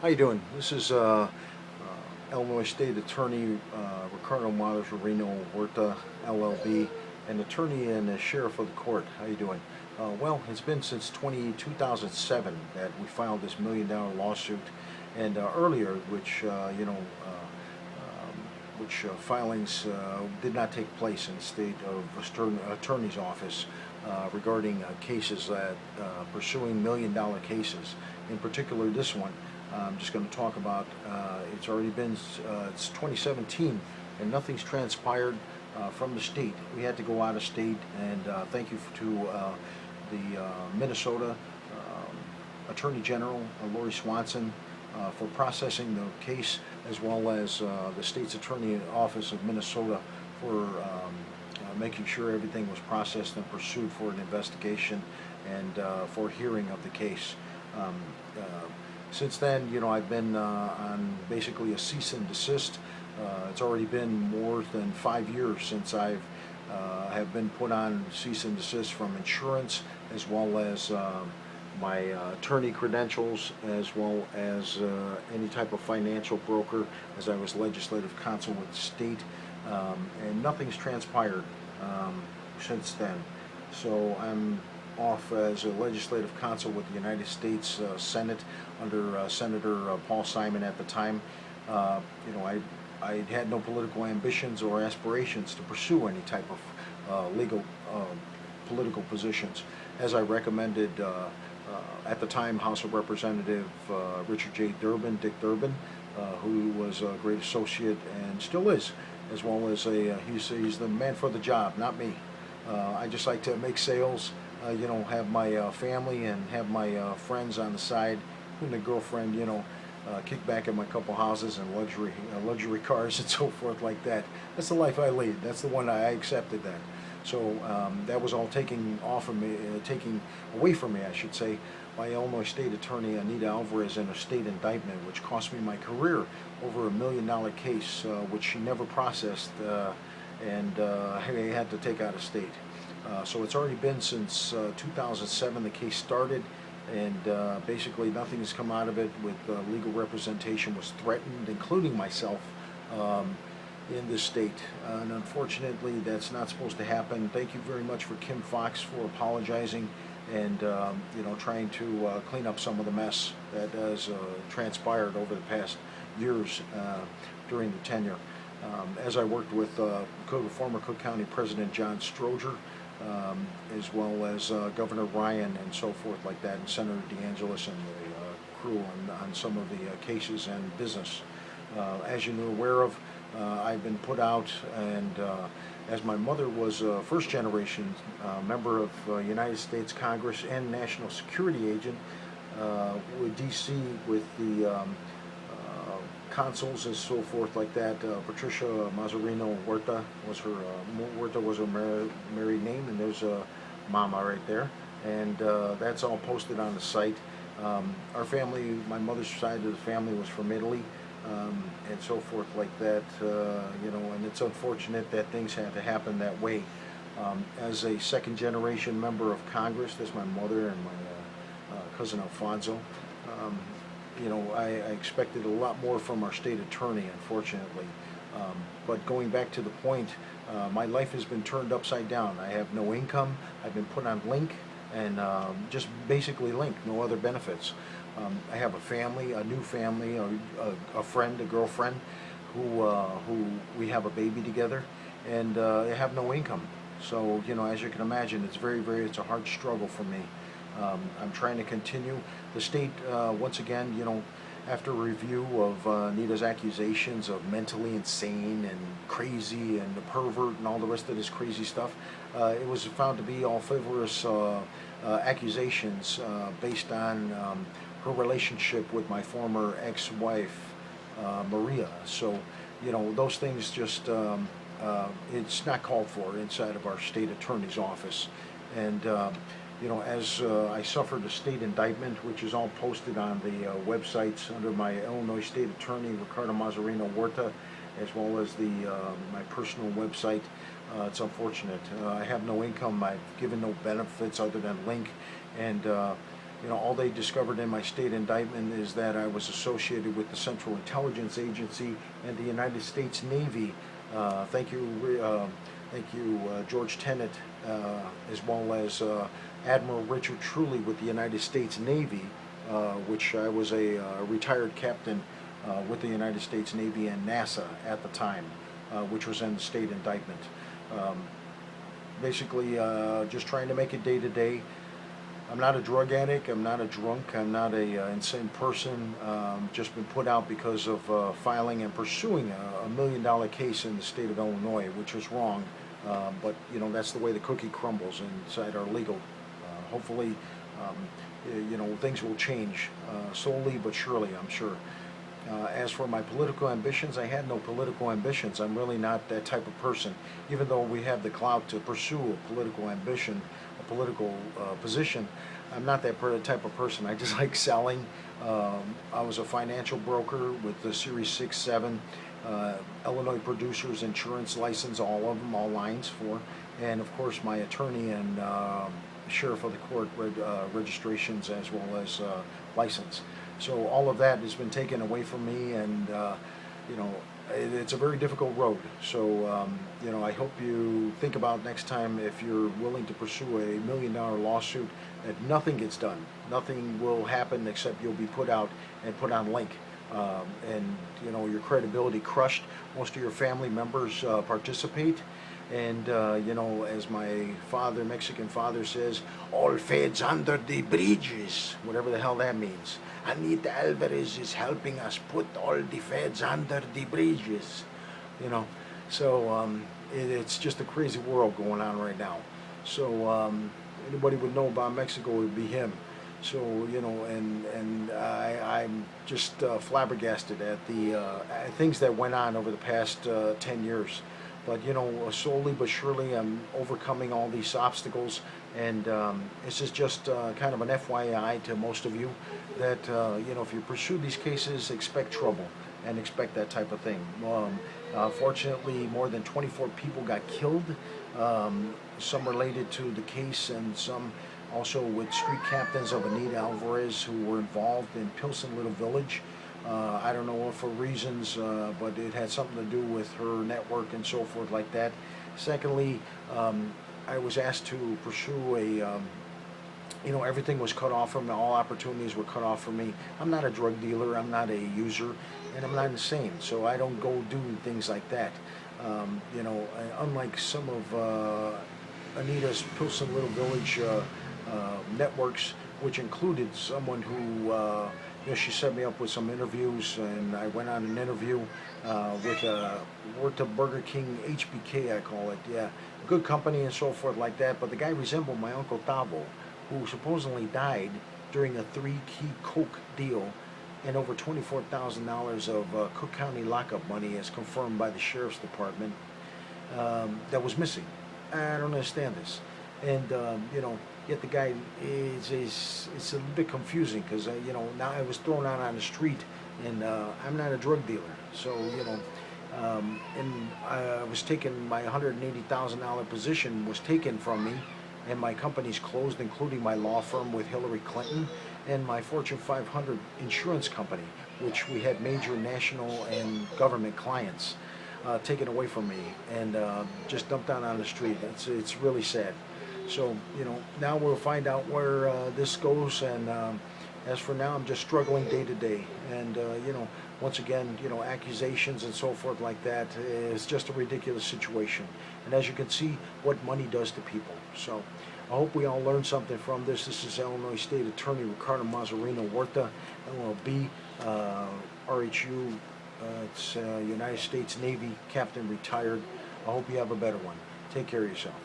How you doing? This is Illinois State Attorney Ricardo Mazzarino Huerta, LLB, and attorney and sheriff of the court. How you doing? Well, it's been since 2007 that we filed this $1 million lawsuit, and earlier, which filings did not take place in the state of attorney's office regarding cases that pursuing $1 million cases. In particular, this one. I'm just going to talk about, it's already been, it's 2017, and nothing's transpired from the state. We had to go out of state, and thank you to the Minnesota Attorney General, Lori Swanson, for processing the case, as well as the state's Attorney Office of Minnesota for making sure everything was processed and pursued for an investigation and for hearing of the case. Since then, I've been on basically a cease and desist. It's already been more than 5 years since I have been put on cease and desist from insurance, as well as my attorney credentials, as well as any type of financial broker, as I was legislative counsel with the state, and nothing's transpired since then. So I'm off as a legislative counsel with the United States Senate under Senator Paul Simon at the time. I had no political ambitions or aspirations to pursue any type of legal political positions, as I recommended at the time House of Representative Richard J. Dick Durbin, who was a great associate and still is, as well as he's the man for the job, not me. I just like to make sales, have my family and have my friends on the side, and a girlfriend, kick back at my couple houses and luxury cars and so forth like that. That's the life I lead. That's the one I accepted that. So that was all taken away from me, I should say, by Illinois State Attorney Anita Alvarez in a state indictment, which cost me my career over $1 million case, which she never processed, and I had to take out of state. So it's already been since 2007 the case started, and basically nothing has come out of it. With legal representation was threatened, including myself, in this state, and unfortunately that's not supposed to happen. Thank you very much for Kim Fox for apologizing and trying to clean up some of the mess that has transpired over the past years during the tenure. As I worked with former Cook County President John Stroger, as well as Governor Ryan and so forth like that, and Senator DeAngelis and the crew on some of the cases and business. As you're aware of, I've been put out, and as my mother was a first-generation member of United States Congress and national security agent with D.C. with the consuls and so forth like that. Patricia Mazzarino Huerta was her married name, and there's a mama right there, and that's all posted on the site. Our family, my mother's side of the family, was from Italy, and so forth like that, and it's unfortunate that things had to happen that way. As a second-generation member of Congress, that's my mother and my cousin Alfonso. I expected a lot more from our state attorney, unfortunately. But going back to the point, my life has been turned upside down. I have no income. I've been put on link, and just basically link, no other benefits. I have a family, a new family, a friend, a girlfriend, who we have a baby together, and I have no income. So, as you can imagine, it's a hard struggle for me. I'm trying to continue. The state, once again, after a review of Anita's accusations of mentally insane and crazy and a pervert and all the rest of this crazy stuff, it was found to be all frivolous accusations based on her relationship with my former ex-wife, Maria. So, those things just, it's not called for inside of our state attorney's office. And as I suffered a state indictment, which is all posted on the websites under my Illinois State Attorney, Ricardo Mazzarino Huerta, as well as my personal website. It's unfortunate. I have no income. I've given no benefits other than link, and all they discovered in my state indictment is that I was associated with the Central Intelligence Agency and the United States Navy. Thank you, George Tenet, as well as Admiral Richard Truly with the United States Navy, which I was a retired captain with the United States Navy and NASA at the time, which was in the state indictment. Basically, just trying to make it day to day. I'm not a drug addict, I'm not a drunk, I'm not a insane person. Just been put out because of filing and pursuing a $1 million case in the state of Illinois, which was wrong. But that's the way the cookie crumbles inside our legal. Hopefully, things will change slowly but surely, I'm sure. As for my political ambitions, I had no political ambitions. I'm really not that type of person. Even though we have the clout to pursue a political ambition, a political position, I'm not that type of person. I just like selling. I was a financial broker with the Series 6, 7, Illinois Producers Insurance license, all of them, all lines for, and of course my attorney and sheriff of the court registrations as well as license. So all of that has been taken away from me, and it's a very difficult road. So I hope you think about next time, if you're willing to pursue a $1 million lawsuit, that nothing gets done. Nothing will happen except you'll be put out and put on link, and your credibility crushed. Most of your family members participate. And as my father, Mexican father, says, all feds under the bridges, whatever the hell that means. Anita Alvarez is helping us put all the feds under the bridges. So it's just a crazy world going on right now. So anybody would know about Mexico would be him. So I'm just flabbergasted at the things that went on over the past 10 years. But slowly but surely I'm overcoming all these obstacles, and this is just kind of an FYI to most of you that if you pursue these cases, expect trouble and expect that type of thing. Fortunately, more than 24 people got killed, some related to the case, and some also with street captains of Anita Alvarez who were involved in Pilsen Little Village. I don't know for reasons, but it had something to do with her network and so forth like that. Secondly, I was asked to pursue everything was cut off from me, all opportunities were cut off from me. I'm not a drug dealer, I'm not a user, and I'm not insane, so I don't go do things like that. Unlike some of Anita's Pilsen Little Village networks, which included someone who she set me up with some interviews, and I went on an interview worked at Burger King, HBK I call it, yeah, good company and so forth like that, but the guy resembled my Uncle Tavo, who supposedly died during a 3-key coke deal, and over $24,000 of Cook County lockup money, as confirmed by the Sheriff's Department, that was missing. I don't understand this. And yet the guy it's a little bit confusing, because now I was thrown out on the street, and I'm not a drug dealer, so and I was taken, my $180,000 position was taken from me, and my company's closed, including my law firm with Hillary Clinton and my Fortune 500 insurance company, which we had major national and government clients, taken away from me, and just dumped out on the street. It's really sad. So now we'll find out where this goes, and as for now, I'm just struggling day to day, and once again, accusations and so forth like that is just a ridiculous situation. And as you can see, what money does to people. So I hope we all learned something from this. This is Illinois State Attorney Ricardo Mazzarino Huerta, LLB, RHU, it's United States Navy, Captain retired. I hope you have a better one. Take care of yourself.